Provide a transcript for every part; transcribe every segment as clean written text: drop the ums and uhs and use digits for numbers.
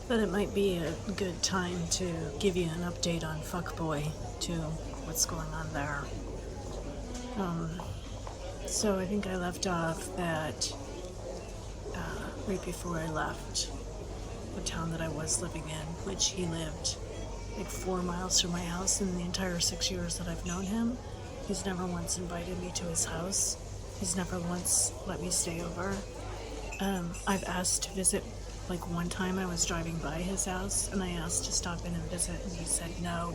But it might be a good time to give you an update on Fuckboy, too, what's going on there. So I think I left off at right before I left the town that I was living in, which he lived like 4 miles from my house. In the entire 6 years that I've known him, he's never once invited me to his house. He's never once let me stay over. I've asked to visit. Like one time I was driving by his house and I asked to stop in and visit and he said no.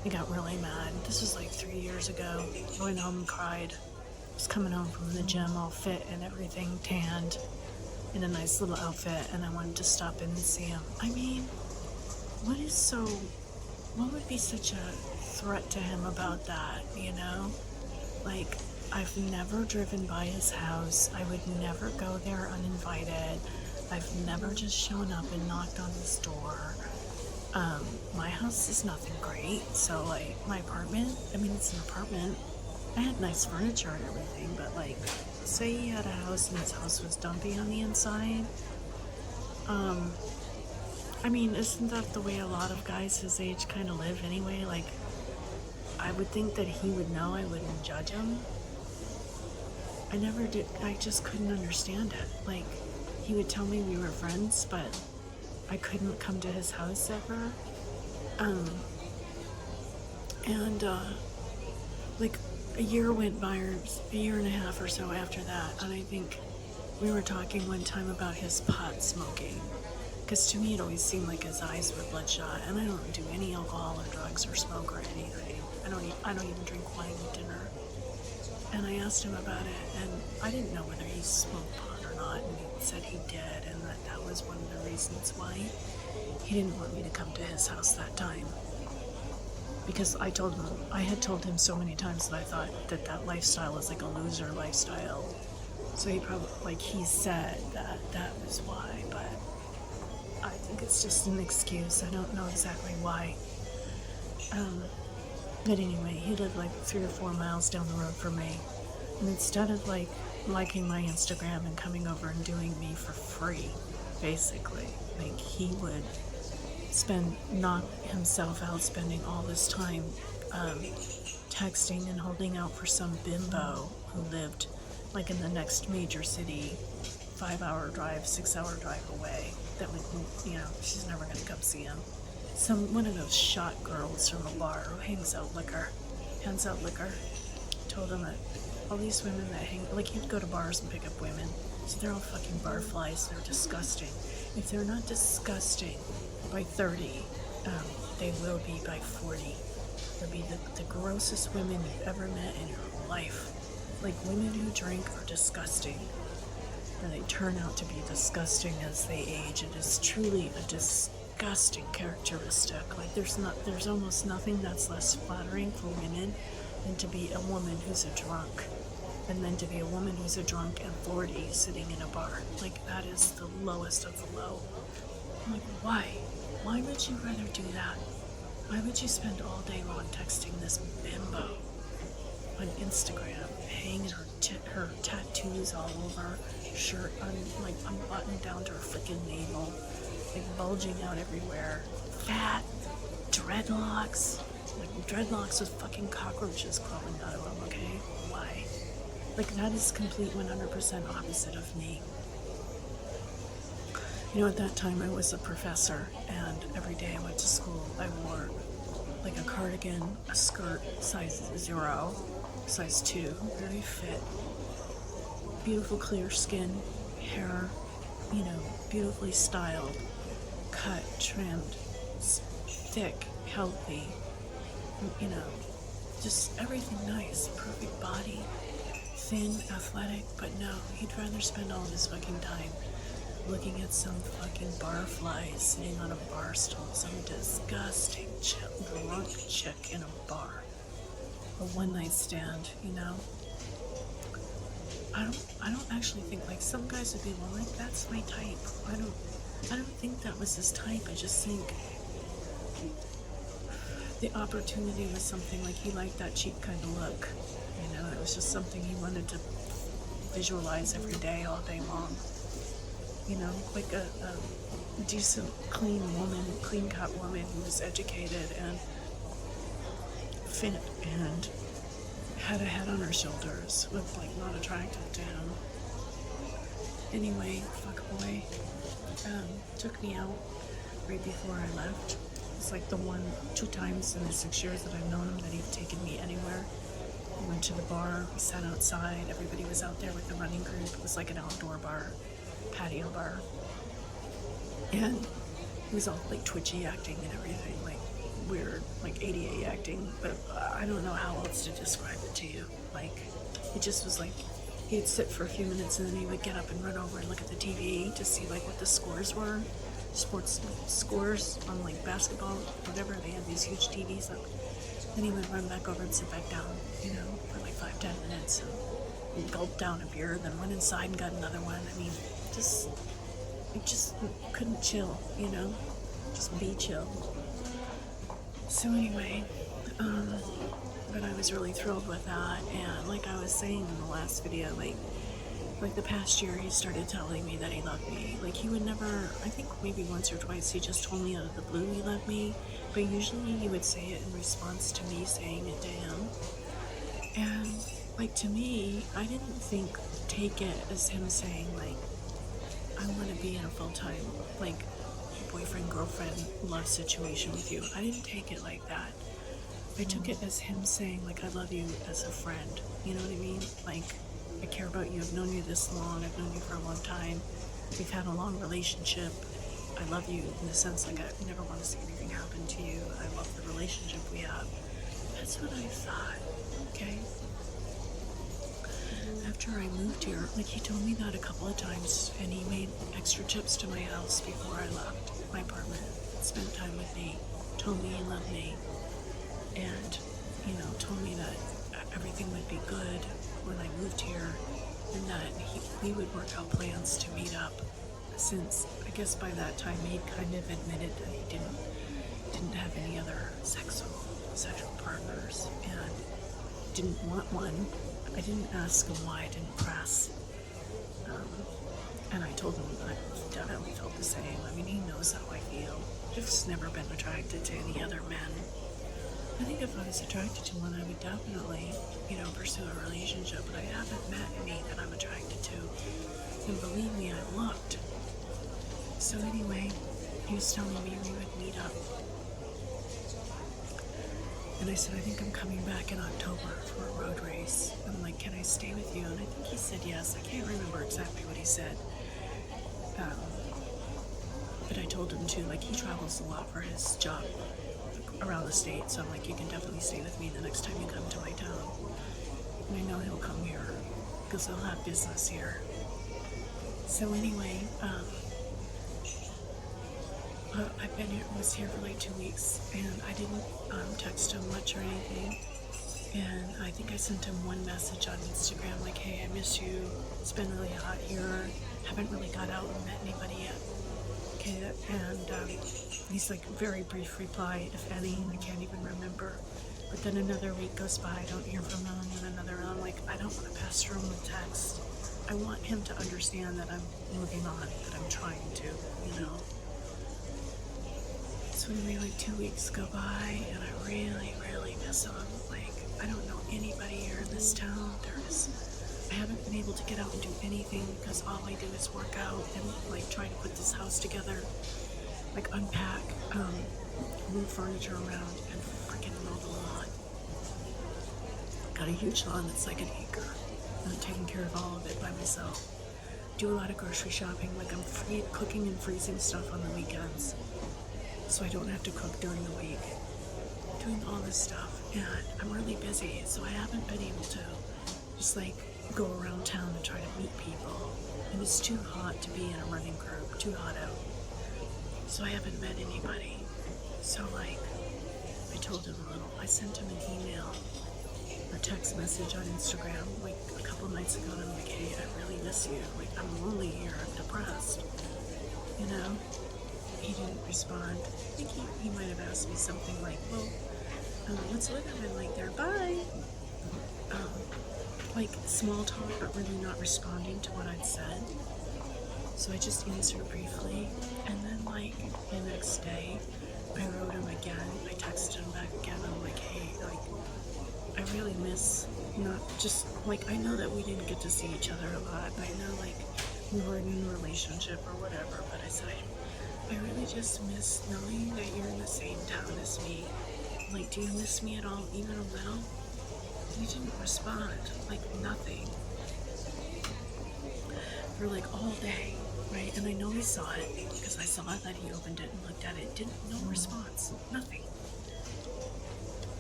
I got really mad. This was like 3 years ago. I went home and cried. I was coming home from the gym all fit and everything, tanned, in a nice little outfit, and I wanted to stop in and see him. I mean, what would be such a threat to him about that, you know? Like, I've never driven by his house. I would never go there uninvited. I've never just shown up and knocked on his door. My house is nothing great, so like my apartment, I mean it's an apartment. I had nice furniture and everything, but like, say he had a house and his house was dumpy on the inside. I mean, isn't that the way a lot of guys his age kind of live anyway? Like, I would think that he would know. I wouldn't judge him. I never did. I just couldn't understand it. Like, he would tell me we were friends, but I couldn't come to his house ever. Like a year went by, or a year and a half or so after that, and I think we were talking one time about his pot smoking. Because to me it always seemed like his eyes were bloodshot, and I don't do any alcohol or drugs or smoke or anything. I don't even drink wine with dinner. And I asked him about it, and I didn't know whether he smoked pot or not, and he said he did, and that was one of the reasons why he didn't want me to come to his house that time. Because I had told him so many times that I thought that lifestyle is like a loser lifestyle. So he probably, like he said that was why, but I think it's just an excuse. I don't know exactly why. But anyway, he lived like 3 or 4 miles down the road from me. And instead of like liking my Instagram and coming over and doing me for free, basically, like he would knock himself out spending all this time texting and holding out for some bimbo who lived like in the next major city, 5-hour drive, 6-hour drive away. That would, you know, she's never gonna come see him. One of those shot girls from a bar who hands out liquor. Told him that all these women that like he'd go to bars and pick up women, so they're all fucking barflies. They're disgusting. If they're not disgusting by 30, they will be by 40. They'll be the grossest women you've ever met in your life. Like, women who drink are disgusting, and they turn out to be disgusting as they age. It is truly a disgusting characteristic. Like, there's almost nothing that's less flattering for women than to be a woman who's a drunk, and then to be a woman who's a drunk and 40 sitting in a bar. Like, that is the lowest of the low. I'm like, why? Why would you rather do that? Why would you spend all day long texting this bimbo on Instagram, hanging her tattoos all over, shirt unbuttoned down to her freaking navel, like bulging out everywhere, fat, dreadlocks with fucking cockroaches crawling out of them, okay? Why? Like, that is complete 100% opposite of me. You know, at that time I was a professor, and every day I went to school, I wore like a cardigan, a skirt, size 0, size 2, very fit, beautiful clear skin, hair, you know, beautifully styled, cut, trimmed, thick, healthy, you know, just everything nice, perfect body, thin, athletic, but no, he'd rather spend all his fucking time looking at some fucking barfly sitting on a bar stool, some disgusting drunk chick in a bar, a one-night stand, you know. I don't actually think, like, some guys would be, well, like, that's my type. I don't think that was his type. I just think the opportunity was something like he liked that cheap kind of look. You know, it was just something he wanted to visualize every day, all day long. You know, like a decent, clean woman, clean-cut woman who was educated and fit and had a head on her shoulders, was like not attractive to him. Anyway, fuckboy took me out right before I left. It's like the 2 times in the 6 years that I've known him that he'd taken me anywhere. We went to the bar, we sat outside, everybody was out there with the running group. It was like an outdoor bar, patio bar. And he was all like twitchy acting and everything, like weird, like ADA acting, but I don't know how else to describe it to you. Like, it just was like, he'd sit for a few minutes and then he would get up and run over and look at the TV to see like what the scores were, sports scores on like basketball, whatever. They had these huge TVs up. Then he would run back over and sit back down, you know, for like 5-10 minutes and gulp down a beer, then went inside and got another one. I mean, it just couldn't chill, you know, just be chill. So anyway, but I was really thrilled with that, and like I was saying in the last video, like the past year he started telling me that he loved me. Like he would never, I think maybe once or twice he just told me out of the blue he loved me, but usually he would say it in response to me saying it to him. And like to me, I didn't take it as him saying like, I want to be in a full-time like boyfriend, girlfriend, love situation with you. I didn't take it like that. I took it as him saying like, I love you as a friend. You know what I mean? Like, I care about you. I've known you this long. I've known you for a long time. We've had a long relationship. I love you in the sense like I never want to see anything happen to you. I love the relationship we have. That's what I thought, okay? After I moved here, like he told me that a couple of times, and he made extra trips to my house before I left my apartment, spent time with me, told me he loved me, and, you know, told me that everything would be good when I moved here, and that we would work out plans to meet up, since I guess by that time he'd kind of admitted that he didn't have any other sexual partners and didn't want one. I didn't ask him why, I didn't press, and I told him I definitely felt the same. I mean, he knows how I feel. I've just never been attracted to any other men. I think if I was attracted to one, I would definitely, you know, pursue a relationship, but I haven't met any that I'm attracted to. And believe me, I've looked. So anyway, he was telling me we would meet up. And I said, I think I'm coming back in October for a road race. I'm like, can I stay with you? And I think he said yes. I can't remember exactly what he said. But I told him too, like he travels a lot for his job around the state, so I'm like, you can definitely stay with me the next time you come to my town. And I know he'll come here because he'll have business here. So anyway, was here for like 2 weeks, and I didn't text him much or anything. And I think I sent him one message on Instagram like, hey, I miss you. It's been really hot here. Haven't really got out and met anybody yet. Okay, and he's like, very brief reply, if any, I can't even remember. But then another week goes by, I don't hear from him, and another, and I'm like, I don't want to pester him with text. I want him to understand that I'm moving on, that I'm trying to, you know. So anyway, like 2 weeks go by, and I really, really miss him. Like, I don't know anybody here in this town. I haven't been able to get out and do anything because all I do is work out and like try to put this house together, like unpack, move furniture around, and freaking mow the lawn. Got a huge lawn that's like an acre. I'm taking care of all of it by myself. Do a lot of grocery shopping, like I'm cooking and freezing stuff on the weekends, so I don't have to cook during the week. Doing all this stuff, and I'm really busy, so I haven't been able to just like go around town and try to meet people. And it's too hot to be in a running group, too hot out. So I haven't met anybody. So like, I told him I sent him an email, a text message on Instagram, like a couple nights ago, and I'm like, hey, I really miss you. Like, I'm lonely here, I'm depressed, you know? He didn't respond. I think he might have asked me something like, well, whatsoever. I'm like, there, bye. Like small talk, but really not responding to what I'd said. So I just answered briefly, and then like the next day, I wrote him again. I texted him back again. I'm like, hey, like, I really miss not just like I know that we didn't get to see each other a lot. I know like we were in a relationship or whatever, but I said I really just miss knowing that you're in the same town as me. Like, do you miss me at all, even a little? He didn't respond, like nothing, for like all day, right? And I know he saw it because I saw that he opened it and looked at it. No response, nothing.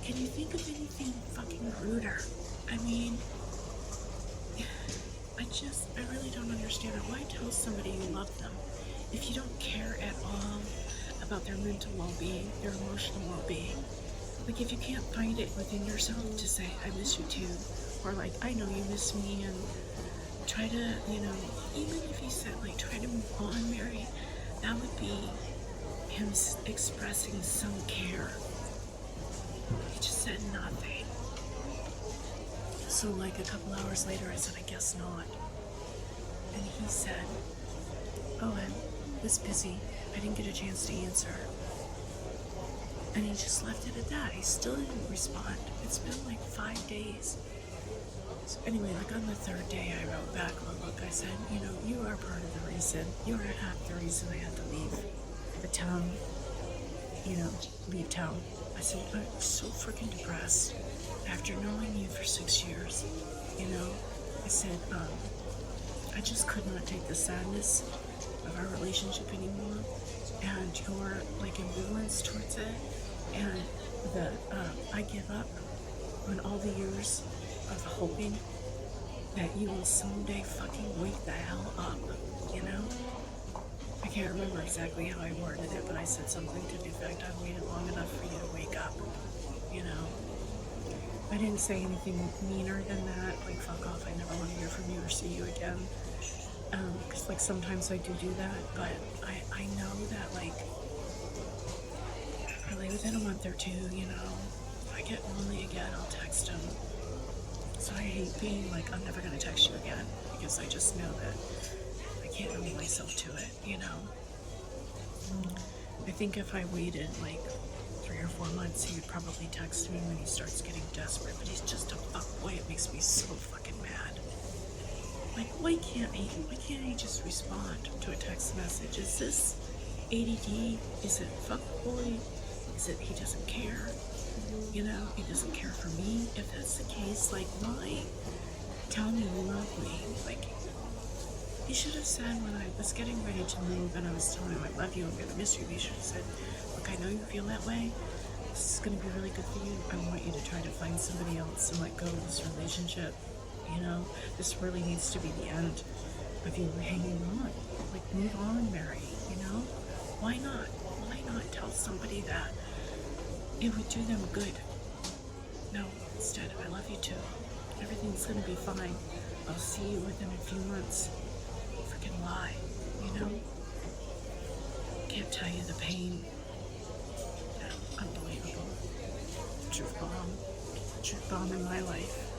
Can you think of anything fucking ruder? I mean, I really don't understand it. Why tell somebody you love them if you don't care at all about their mental well-being, their emotional well-being? Like, if you can't find it within yourself to say, I miss you too, or like, I know you miss me, and try to, even if he said, like, try to move on, Mary, that would be him expressing some care. He just said nothing. So, like, a couple hours later, I said, I guess not. And he said, oh, I was busy. I didn't get a chance to answer. And he just left it at that. He still didn't respond. It's been like 5 days. So anyway, like on the third day, I wrote back, look, I said, you are part of the reason. You are half the reason I had to leave the town, leave town. I said, I'm so freaking depressed after knowing you for 6 years, I said, I just could not take the sadness of our relationship anymore, and your like ambivalence towards it, and the I give up on all the years of hoping that you will someday fucking wake the hell up, I can't remember exactly how I worded it, but I said something to the effect, I've waited long enough for you to wake up, I didn't say anything meaner than that, like fuck off, I never want to hear from you or see you again. Because like sometimes I do that, but I know that like probably within a month or two, if I get lonely again, I'll text him. So I hate being like, I'm never gonna text you again, because I just know that I can't bring myself to it, I think if I waited like 3 or 4 months, he would probably text me when he starts getting desperate, but he's just a fuckboy. It makes me so fucking mad. Like, why can't he just respond to a text message? Is this ADD? Is it fuckboy? Is it he doesn't care? He doesn't care for me? If that's the case, like, why tell me you love me? Like, he should have said when I was getting ready to move and I was telling him I love you, I'm gonna miss you, he should have said, look, I know you feel that way. This is gonna be really good for you. I want you to try to find somebody else and let go of this relationship. This really needs to be the end of you hanging on. Like, move on, Mary, Why not? Why not tell somebody that it would do them good? No, instead, I love you too. Everything's gonna be fine. I'll see you within a few months. Freaking lie, Can't tell you the pain. Unbelievable. Truth bomb in my life.